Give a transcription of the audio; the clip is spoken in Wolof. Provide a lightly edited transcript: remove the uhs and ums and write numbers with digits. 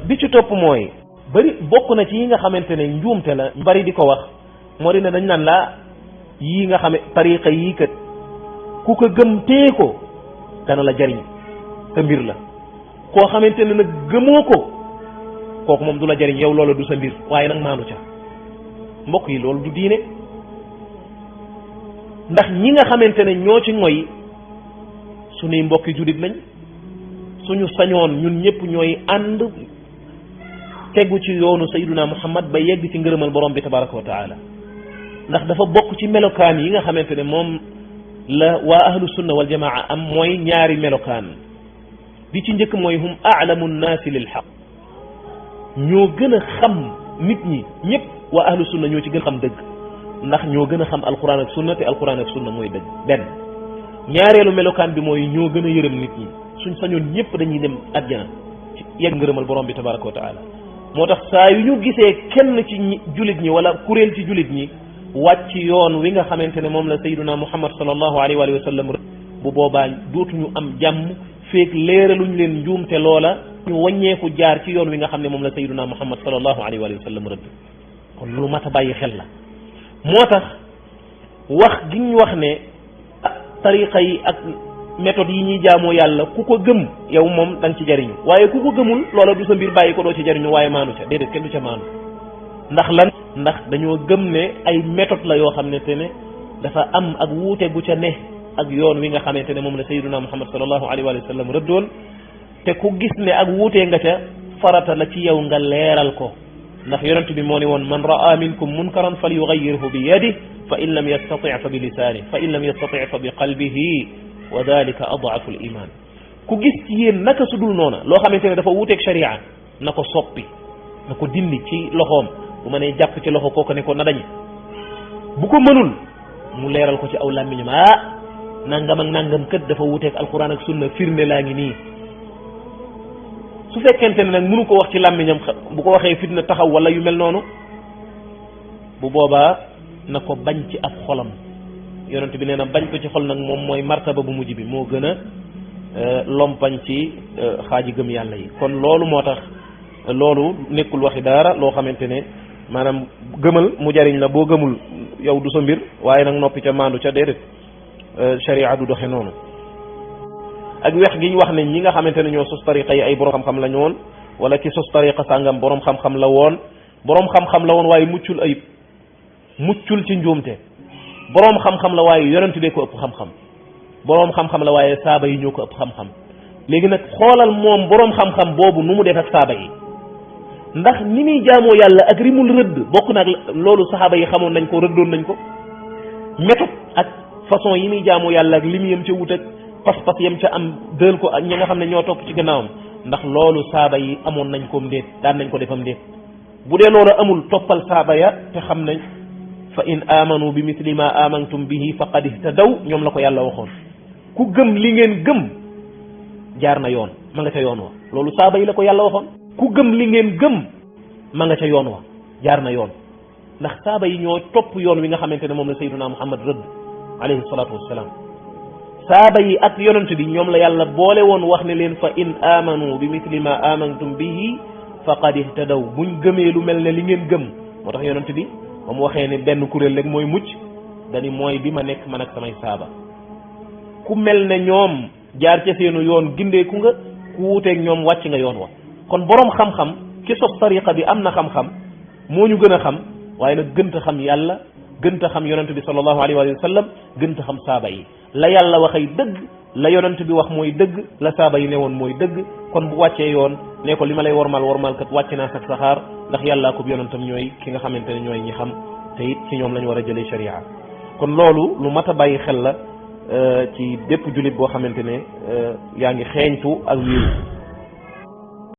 bi ci topp mooy bari bokk na ci yi nga xamante ne njuumte la ñu bari di ko wax moo di ne dañ naan la yii nga xame tariqa yii kat ku ko gëm tee ko dana la jariñ sa mbir la koo xamante ne nag gëmoo ko kooku moom du la jariñ yow loola du sa mbir waaye nag maandu ca mbokk yi loolu du diine ndax ñi nga xamante ne ñoo ci ngoy suñuy mbokki jullit lañ suñu sañoon ñun ñëpp ñooy ànd tegu ci yoonu sayyiduna muhammad ba yegg ci ngërëmal borom bi tabaraka wa taala ndax dafa bokk ci melokaan yi nga xamante ne moom la waa ahlu sunna wal jamaa am mooy ñaari melokaan bi ci njëkk mooy hum a'lamu nnaasi lil haqq ñoo gën a xam nit ñi ñëpp waa ahlu sunna ñoo ci gën a xam dëgg ndax ñoo gën a xam alquran ak sunna te alquran ak sunna mooy dëgg benn ñaareelu melokaan bi mooy ñoo gën a yërëm nit ñi suñ sañoon ñëpp dañuy dem àjjana ci yegg ngërëmal borom bi tabaraka wa taala moo tax saa yu ñu gisee kenn ci julit ñi wala kuréel ci julit ñi wàcc yoon wi nga xamante ne moom la sayyiduna muhammad sallallahu alayhi wa sallam bu boobaa dootuñu am jàmm feek leeraluñ leen njuumte loola ñu wàññeeku jaar ci yoon wi nga xam ne moom la sayyiduna muhammad sallallahu alayhi wa sallam rëdd kon lu mat a bàyyi xel la moo tax wax gi ñu wax ne tariqa yi ak méthode yi ñuy jaamoo yàlla ku ko gëm yow moom da nga ci jariñu waaye ku ko gëmul loola du sa mbir bàyyi ko doo ci jariñu waaye maanu ca déedéet kenn du ca maanu ndax lan ndax dañoo gëm ne ay méthode la yoo xam ne te ne dafa am ak wuute gu ca ne ak yoon wi nga xamante ne moom la sayyiduna muhammad sallallahu alayhi wa sallam rëddoon te ku gis ne ak wuutee nga ca farata la ci yow nga leeral ko ndax yonent bi moo ne woon man raa minkum munkaran fal yugayyirhu bi yadihi fa in lam yastati fa bi lisaanihi fa in lam yastati fa bi qalbihi wa dalika ad'afu al iman ku gis ci yéen naka su dul noona loo xamante ne dafa wuuteeg sharia na ko soppi na ko dindi ci loxoom bu ma nee jàpp ci loxo kooku ne ko na dañ bu ko mënul mu leeral ko ci aw làmmiñam nangam ak nangam kët dafa wuuteeg alquran ak sunna firnde laa ngi nii su fekkente ne nag mënu ko wax ci làmmiñam bu ko waxee fitna taxaw wala yu mel noonu bu boobaa na ko bañ ci ab xolam yonent bi nee na bañ ko ci xol nag moom mooy martaba bu mujj bi moo gën a lompañ ci xaaji gëm yàlla yi kon loolu moo tax loolu nekkul waxi dara loo xamante ne maanaam gëmal mu jariñ la boo gëmul yow du sa mbir waaye nag noppi ca maandu ca déedéet sharia du doxe noonu ak wex gi ñu wax ne ñi nga xamante ne ñoo sos tariqa yi ay borom xam-xam la ñu woon wala ki sos tariqa sàngam borom xam-xam la woon borom xam-xam la woon waaye muccul ayib muccul ci njuumte borom xam-xam la waaye yonent bee ko ëpp xam-xam borom xam-xam la waaye saaba yi ñoo ko ëpp xam-xam léegi nag xoolal moom borom xam-xam boobu nu mu def ak saaba yi ndax ni muy jaamoo yàlla ak rimul rëdd bokk na ak loolu saxaaba yi xamoon nañ ko rëddoon nañ ko méthode ak façon yi muy jaamoo yàlla ak lim yam ca wut ak pas-pas yam ca am dël ko ak ñi nga xam ne ñoo topp ci gannaawam ndax loolu saaba yi amoon nañ ko ndéet daan nañ ko defam ndéet bu dee loolu amul toppal saaba ya te xam nañ fa in amanu bi misli ma amantum bihi faqad ihtadaw ñoom la ko yàlla waxoon ku gëm li ngeen gëm jaar na yoon ma nga ca yoon wa loolu saaba yi la ko yàlla waxoon ku gëm li ngeen gëm ma nga ca yoon wa jaar na yoon ndax saaba yi ñoo topp yoon wi nga xamante ne moom la sayyiduna muhammad rëdd alayhi salatu wassalam saaba yi ak yonent bi ñoom la yàlla boole woon wax ne leen fa in amanu bi misli ma amantum bihi faqad ihtadaw buñ gëmee lu mel ne li ngeen gëm moo tax yonent bi ba mu waxee ne benn kuréel rek mooy mucc dani mooy bi ma nekk man ak samay saaba ku mel ne ñoom jaar ca seenu yoon gindeeku nga ku wuuteeg ñoom wàcc nga yoon wa kon borom xam-xam ki sos tariqa bi am na xam-xam moo ñu gën a xam waaye nag gënta xam yàlla gënta xam yonent bi sallallahu alayhi wa sallam gënta xam saaba yi la yàlla waxay dëgg la yonent bi wax mooy dëgg la saaba yi ne woon mooy dëgg kon bu wàccee yoon ne ko li ma lay wormal kat wàcc naa sax saxaar ndax yàllaa ko yonentam ñooy ki nga xamante ne ñooy ñi xam te it ci ñoom la ñu war a jëlee sharia kon loolu lu mat a bàyyi xel la ci bépp jullit boo xamante ne yaa ngi xeeñtu ak wiiru